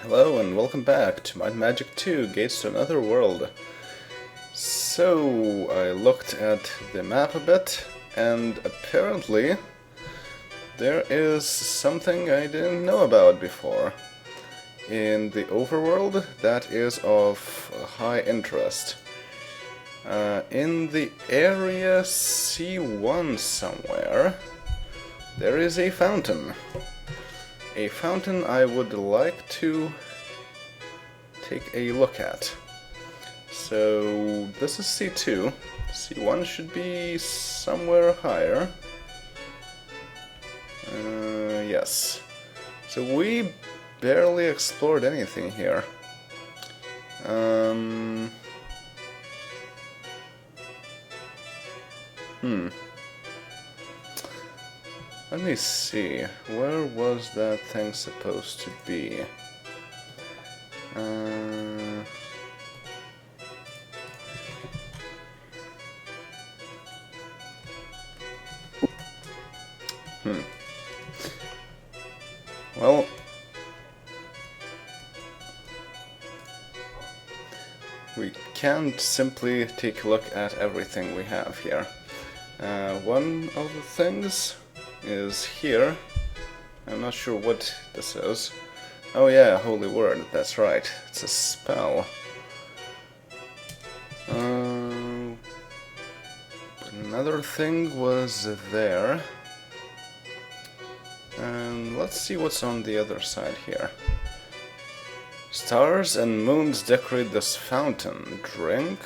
Hello and welcome back to Might and Magic 2, Gates to Another World. So, I looked at the map a bit, and apparently there is something I didn't know about before in the overworld that is of high interest. In the area C1 somewhere, there is a fountain. A fountain I would like to take a look at. So this is C2. C1 should be somewhere higher. Yes. So we barely explored anything here. Let me see, where was that thing supposed to be? Well, we can't simply take a look at everything we have here. One of the things is here. I'm not sure what this is. Oh yeah, Holy Word, that's right. It's a spell. Another thing was there. And let's see what's on the other side here. Stars and moons decorate this fountain. Drink.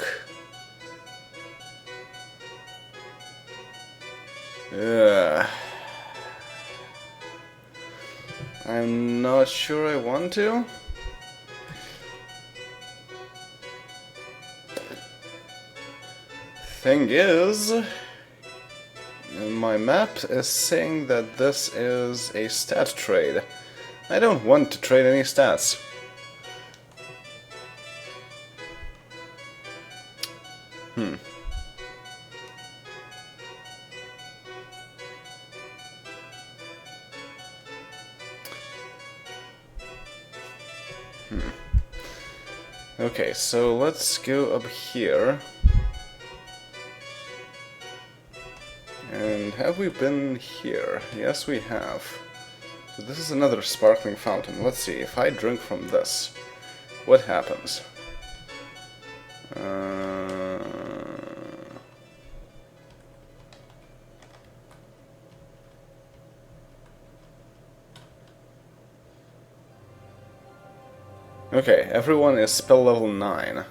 I'm not sure I want to. Thing is, my map is saying that this is a stat trade. I don't want to trade any stats. Okay, so let's go up here. And have we been here? Yes, we have. So this is another sparkling fountain. Let's see, if I drink from this, what happens? Okay, everyone is spell level 9.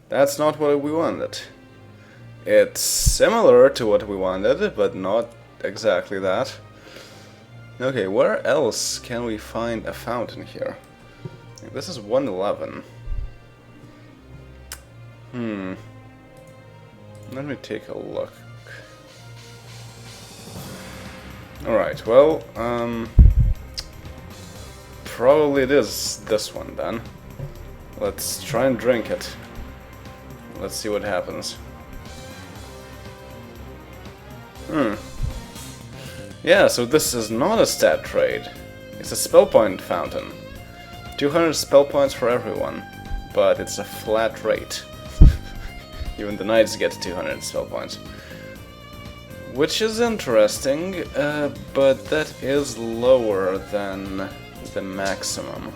That's not what we wanted. It's similar to what we wanted, but not exactly that. Okay, where else can we find a fountain here? This is 111. Let me take a look. Alright, well, probably it is this one then. Let's try and drink it. Let's see what happens. Yeah, so this is not a stat trade. It's a spell point fountain. 200 spell points for everyone, but it's a flat rate. Even the knights get 200 spell points. Which is interesting, but that is lower than the maximum.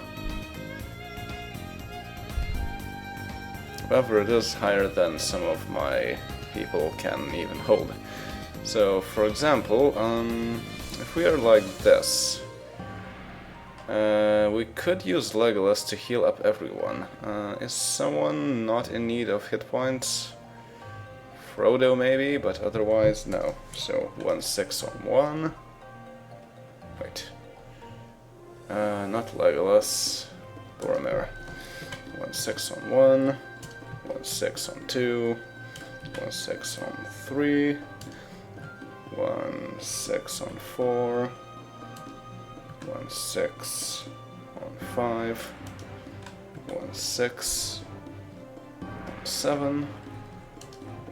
However, it is higher than some of my people can even hold. So, for example, if we are like this, we could use Legolas to heal up everyone. Is someone not in need of hit points? Frodo maybe, but otherwise no. So 1/6 on 1. Wait. Not Legolas. Boromir. 1/6 on 1. 1/6 on 2. 1/6 on 3. 1/6 on 4. 1/6 on 5. 1/6 on 7.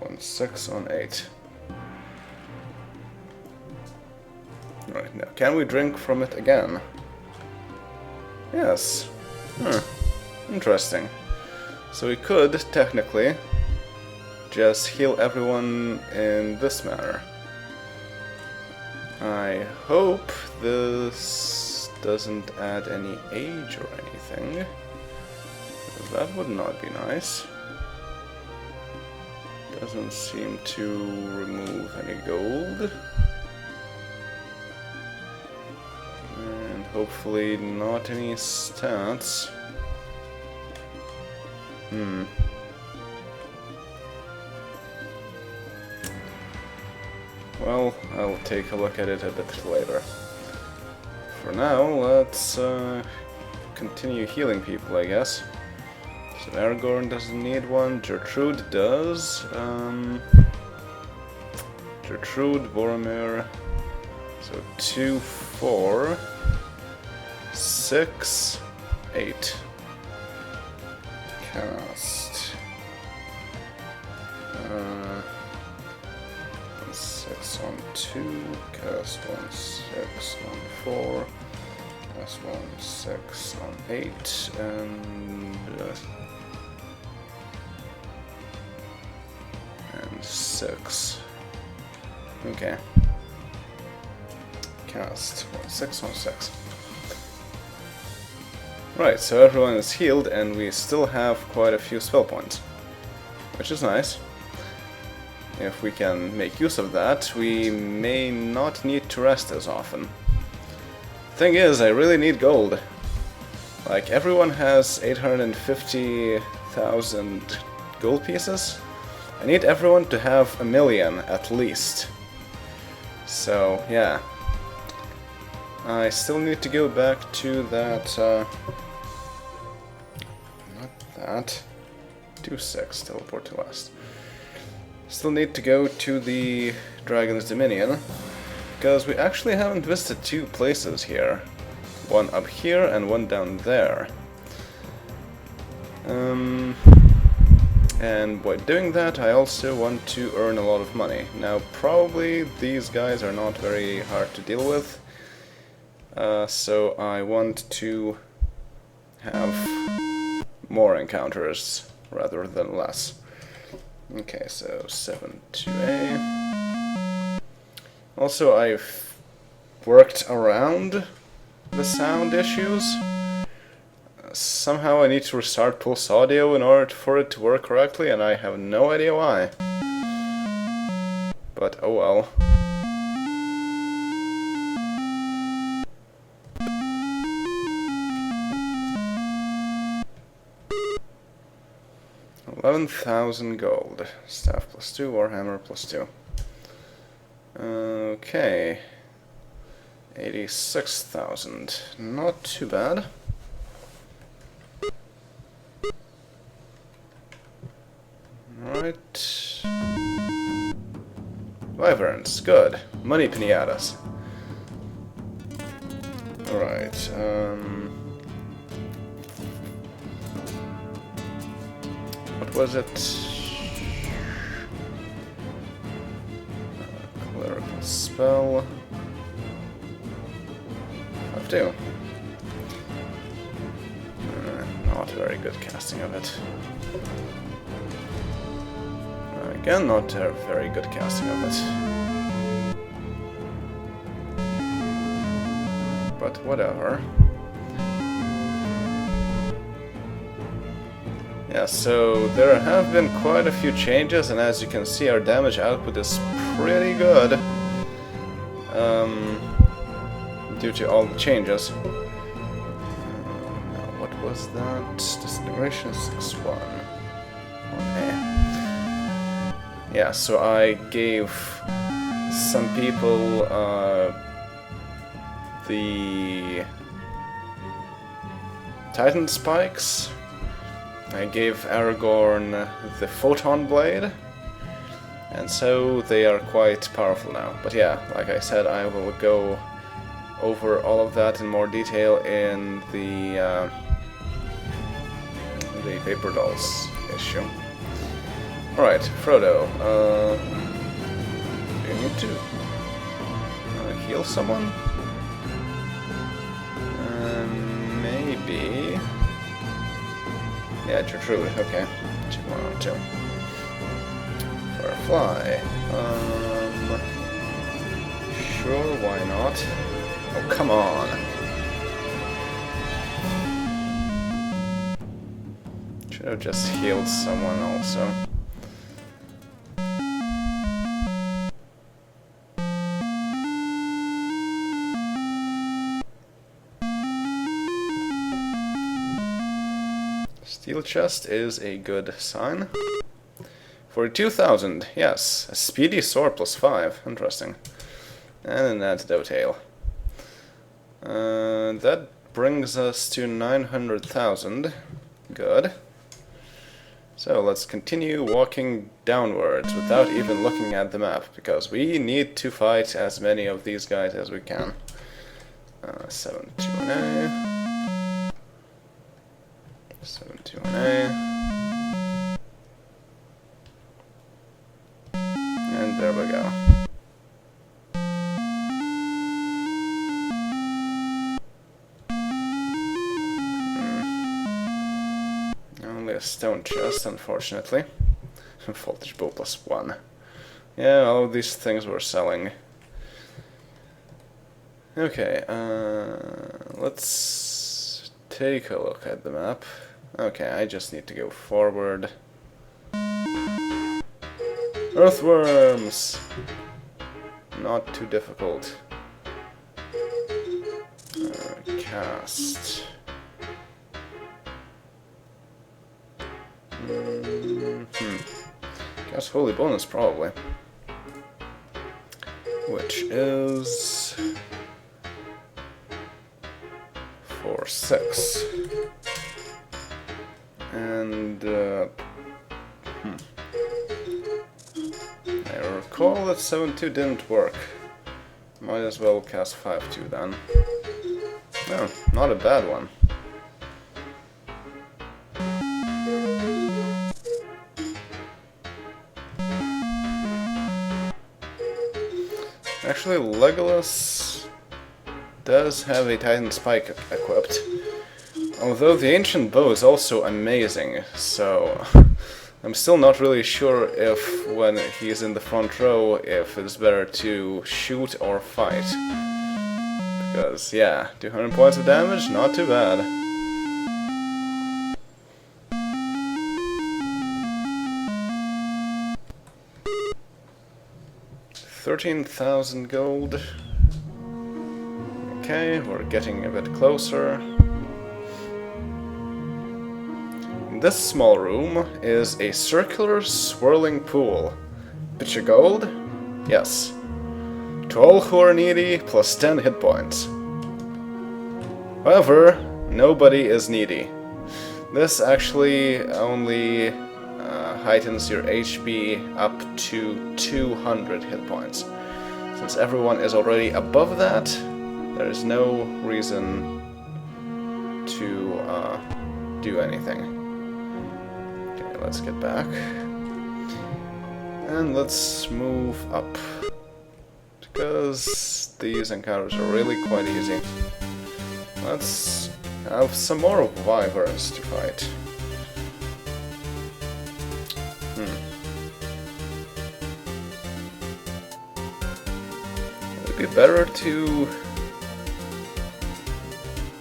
1/6 on 8. Right, now can we drink from it again? Yes, Huh. Interesting. So we could, technically, just heal everyone in this manner. I hope this doesn't add any age or anything. That would not be nice. Doesn't seem to remove any gold. And hopefully not any stats. Well, I'll take a look at it a bit later. For now, let's continue healing people, I guess. So Aragorn doesn't need one, Gertrude does. Gertrude, Boromir. So 2, 4, 6, 8. Cast. 6 on 2, cast 1, 6 on 4, cast 1, 6 on 8, and 6. Okay. Cast 1, 6 on 6. Right, so everyone is healed, and we still have quite a few spell points, which is nice. If we can make use of that, we may not need to rest as often. Thing is, I really need gold. Like, everyone has 850,000 gold pieces. I need everyone to have 1,000,000 at least. So, yeah. I still need to go back to that, not that. 2-6, teleport to last. Still need to go to the Dragon's Dominion, because we actually haven't visited 2 places here. One up here and one down there. And by doing that, I also want to earn a lot of money. Now, probably these guys are not very hard to deal with, so I want to have more encounters rather than less. Okay, so 7 to A. Also, I've worked around the sound issues. Somehow I need to restart Pulse Audio in order for it to work correctly, and I have no idea why. But oh well. $11,000 gold. Staff +2, Warhammer +2. Okay. 86,000. Not too bad. Right. Wyverns, good. Money pinatas. Alright, what was it? Clerical spell. 5-2. Not very good casting of it. Again, not a very good casting of it. But whatever. Yeah, so there have been quite a few changes, and as you can see, our damage output is pretty good. Due to all the changes. What was that? Disintegration 6-1. Yeah, so I gave some people the Titan Spikes. I gave Aragorn the Photon Blade, and so they are quite powerful now. But yeah, like I said, I will go over all of that in more detail in the Paper Dolls issue. Alright, Frodo, do you need to heal someone? Maybe. Yeah, Gertrude, okay. 2102. For a fly. Sure, why not? Oh, come on. Should have just healed someone also. Steel chest is a good sign. 42,000, yes. A speedy sword plus 5, interesting. And an antidote hail. That brings us to 900,000. Good. So let's continue walking downwards without even looking at the map, because we need to fight as many of these guys as we can. 721A. 721A. And there we go. Only a stone chest, unfortunately. Voltage bow plus 1. Yeah, all these things were selling. Okay, let's take a look at the map. Okay, I just need to go forward. Earthworms! Not too difficult. Cast. Cast holy bonus, probably. Which is 4/6. And I recall that 7/2 didn't work. Might as well cast 5/2 then. No, not a bad one. Actually, Legolas does have a Titan Spike equipped. Although the Ancient Bow is also amazing, so I'm still not really sure if, when he's in the front row, if it's better to shoot or fight. Because, yeah, 200 points of damage, not too bad. 13,000 gold. Okay, we're getting a bit closer. This small room is a circular swirling pool. Pitch of gold? Yes. To all who are needy, plus 10 hit points. However, nobody is needy. This actually only heightens your HP up to 200 hit points. Since everyone is already above that, there is no reason to do anything. Okay, let's get back. And let's move up. Because these encounters are really quite easy. Let's have some more wyverns to fight. Would it be better to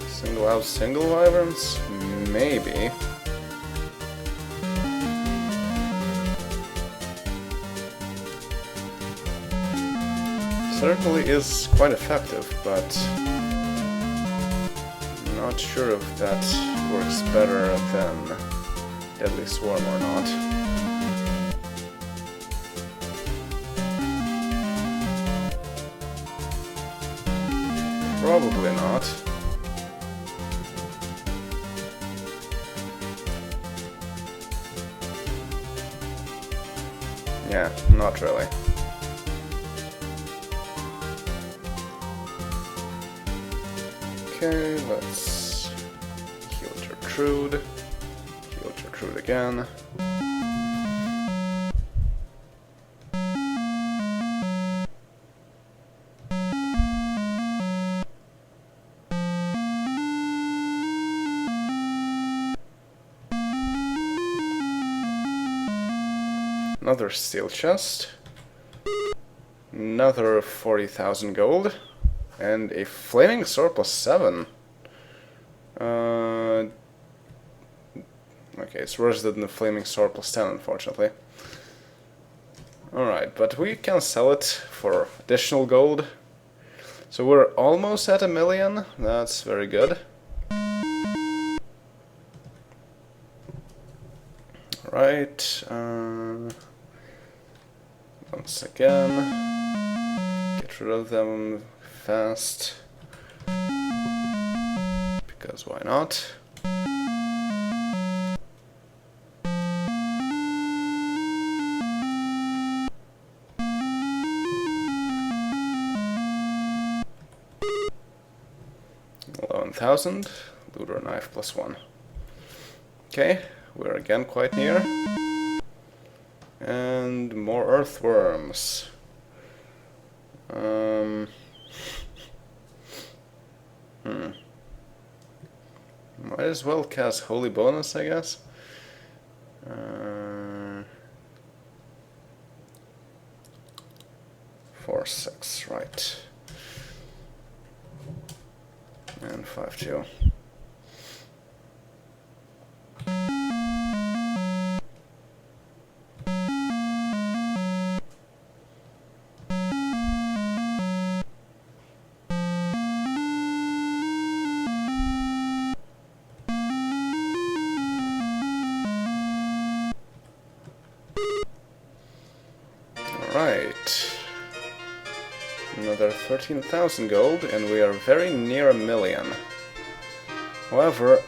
single out single wyverns? Maybe. Certainly is quite effective, but I'm not sure if that works better than Deadly Swarm or not. Probably not. Yeah, not really. Okay, let's heal Gertrude. Heal Gertrude again. Another steel chest. Another 40,000 gold. And a flaming sword plus 7. Okay, it's worse than the flaming sword plus 10, unfortunately. Alright, but we can sell it for additional gold. So we're almost at 1,000,000. That's very good. Right. Once again, get rid of them fast. Because why not? $11,000. Looter knife plus 1. Okay, we're again quite near. And more earthworms. Might as well cast Holy Bonus, I guess. 4/6, right. And 5/2. Right. Another 13,000 gold, and we are very near 1,000,000. However,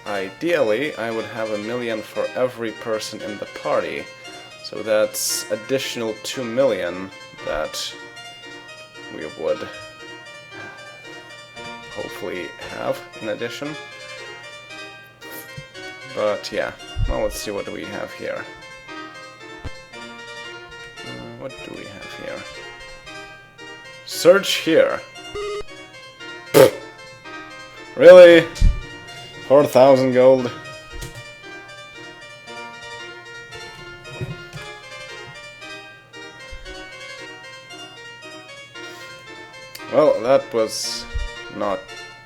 ideally, I would have 1,000,000 for every person in the party. So that's additional 2,000,000 that we would hopefully have in addition. But yeah, well, let's see what we have here. What do we have here? Search here. Really? 4,000 gold? Well, that was not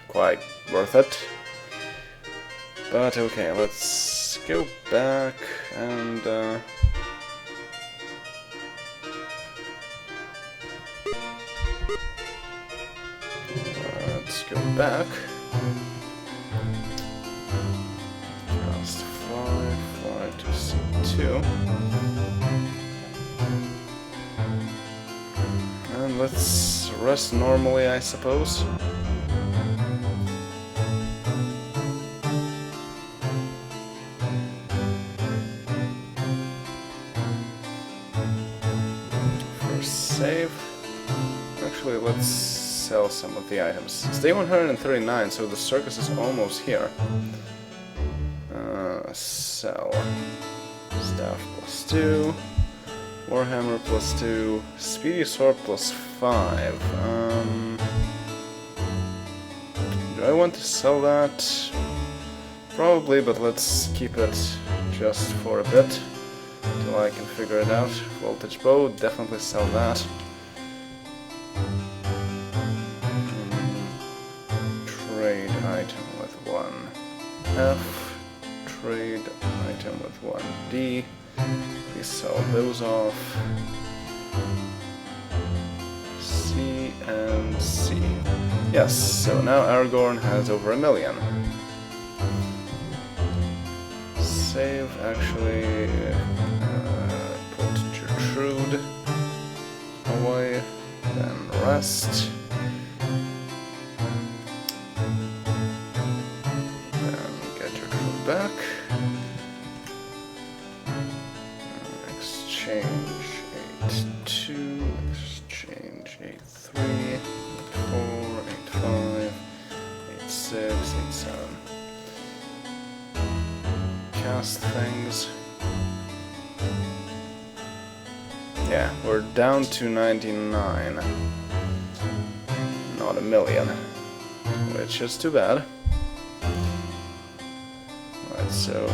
quite worth it. But okay, let's go back and let's go back. Cast 5, fly to C2. And let's rest normally, I suppose. First save. Actually, let's sell some of the items. It's day 139, so the circus is almost here. Sell. Staff plus 2. Warhammer plus 2. Speedy sword plus 5. Do I want to sell that? Probably, but let's keep it just for a bit. Till I can figure it out. Voltage bow, definitely sell that. Trade item with 1F. Trade item with 1D. Please sell those off. C and C. Yes, so now Aragorn has over 1,000,000. Save, actually. Put Gertrude away. Then rest. Back. Exchange 8-2, exchange 8-3, 8-4, 8-5, 8-6, 8-7. Cast things. Yeah, we're down to 99. Not 1,000,000, which is too bad. So,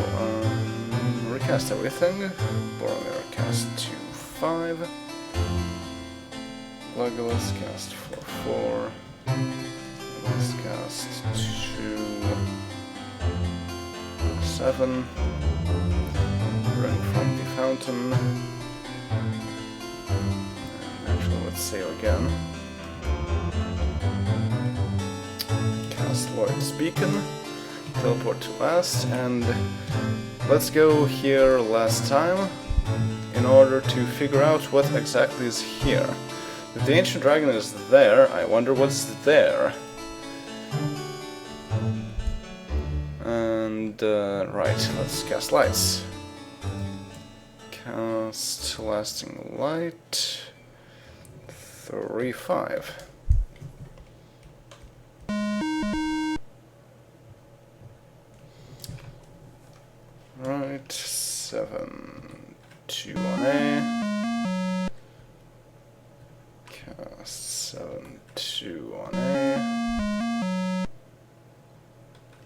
recast everything. Boromir cast 2/5. Legolas cast 4/4. Legolas cast 2/7. Drink from the fountain. Actually, let's save again. Cast Lloyd's Beacon. Teleport to last, and let's go here last time in order to figure out what exactly is here. If the ancient dragon is there, I wonder what's there. And right, let's cast lights. Cast lasting light 3/5. Right, 7/2 on A. Cast 7/2 on A.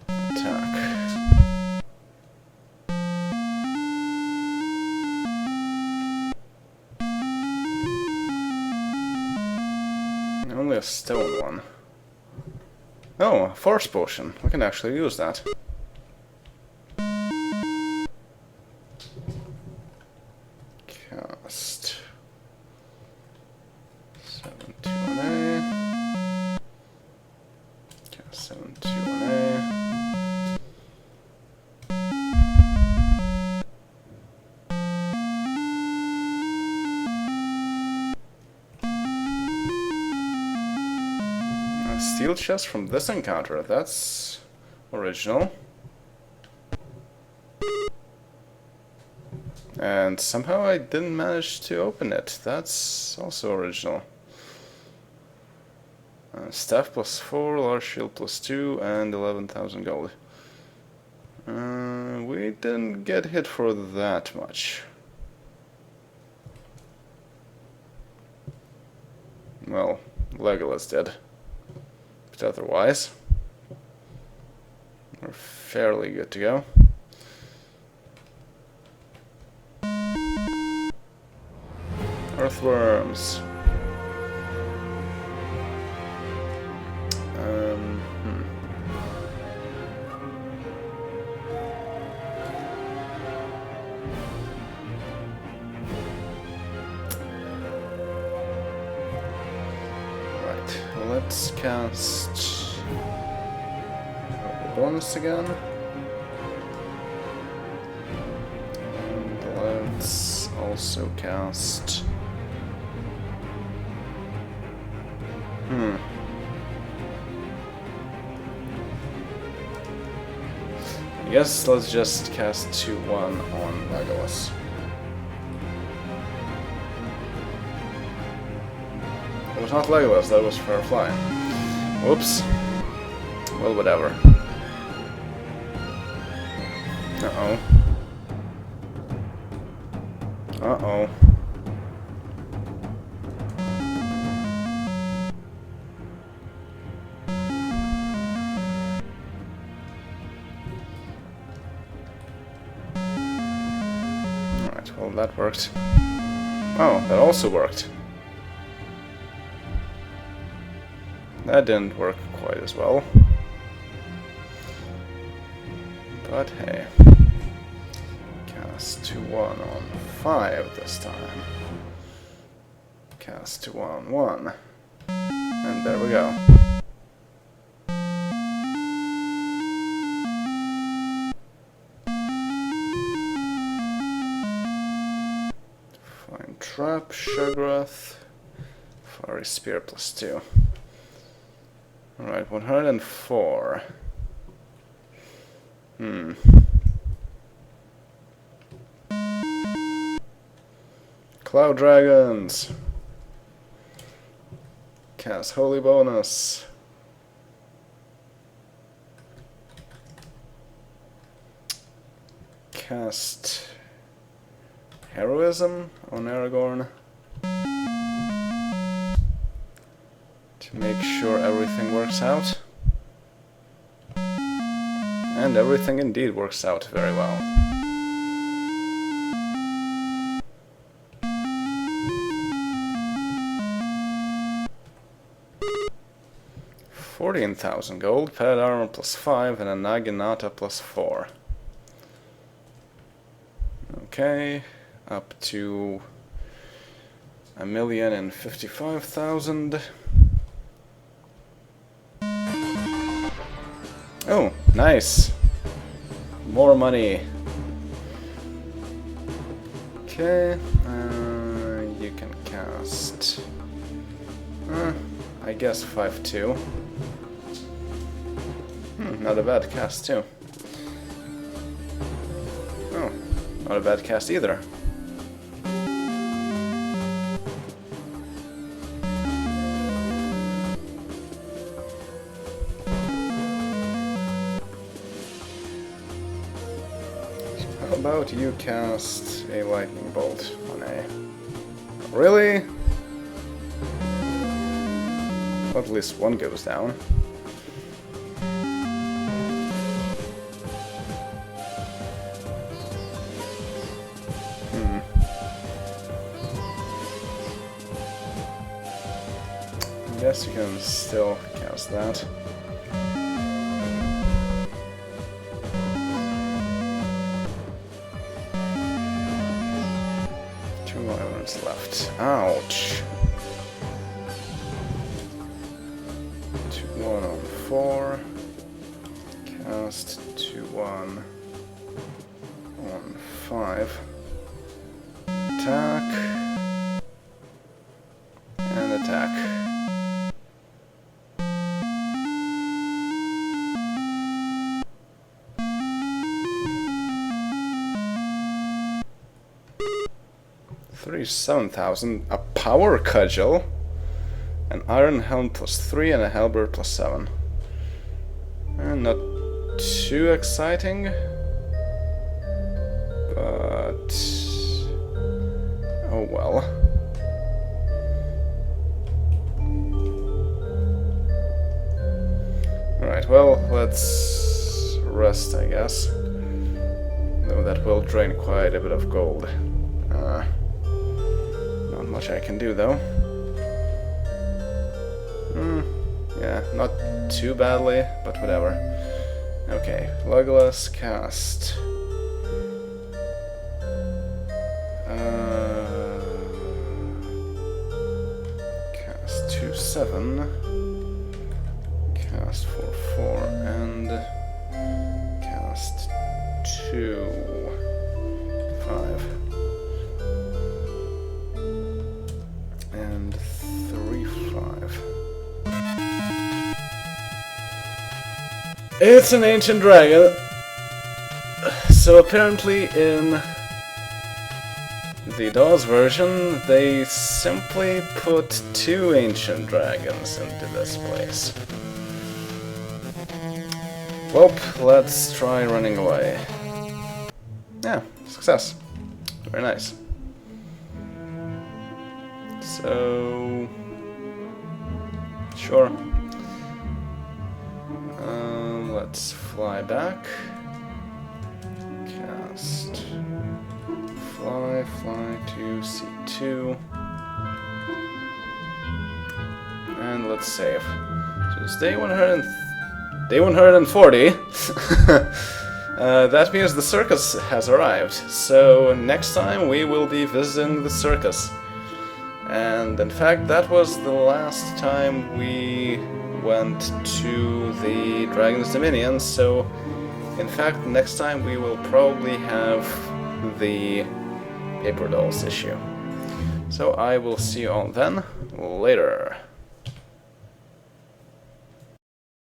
Attack. Only a stone one. Oh, a force potion. We can actually use that. Cast 7/2 on A. Cast 7/2 on A. A steel chest from this encounter. That's original. And somehow I didn't manage to open it. That's also original. Staff +4, large shield +2, and 11,000 gold. We didn't get hit for that much. Well, Legolas did. But otherwise, we're fairly good to go. Earthworms. Right, let's cast bonus again. And let's also cast I guess let's just cast 2/1 on Legolas. It was not Legolas, that was Firefly. Whoops. Well, whatever. Uh-oh. Uh-oh. Well, that worked. Oh, that also worked. That didn't work quite as well. But hey. Cast 2/1 on 5 this time. Cast 2/1 on 1. And there we go. Trap, Shuggrath, Fiery Spear +2. Alright, 104. Cloud Dragons. Cast Holy Bonus. Cast Heroism on Aragorn to make sure everything works out. And everything indeed works out very well. 14,000 gold, padded armor +5, and a naginata +4. Okay, up to 1,055,000. Oh, nice! More money. Okay, you can cast... I guess 5-2. Not a bad cast too. Oh, not a bad cast either. How about you cast a lightning bolt on A? Really? Well, at least one goes down. I guess you can still cast that. Two islands left. Ouch. 2-1 on 4. Cast 2-1 on 5. Attack. And attack. $37,000, a power cudgel, an iron helm +3, and a halberd +7. And not too exciting, but oh well. Alright, well, let's rest, I guess. Though that will drain quite a bit of gold. Not much I can do, though. Yeah, not too badly, but whatever. Okay, Legolas cast. Cast 2-7. Cast 4-4, and cast 2-5. And 3-5. It's an ancient dragon. So apparently in the DOS version, they simply put 2 ancient dragons into this place. Well, let's try running away. Yeah, success. Very nice. So... sure. Let's fly back. Cast. Fly to C2. And let's save. So it's day 140. That means the circus has arrived. So next time we will be visiting the circus. And in fact, that was the last time we went to the Dragon's Dominion, so in fact next time we will probably have the Paper Dolls issue. So I will see you all then, later.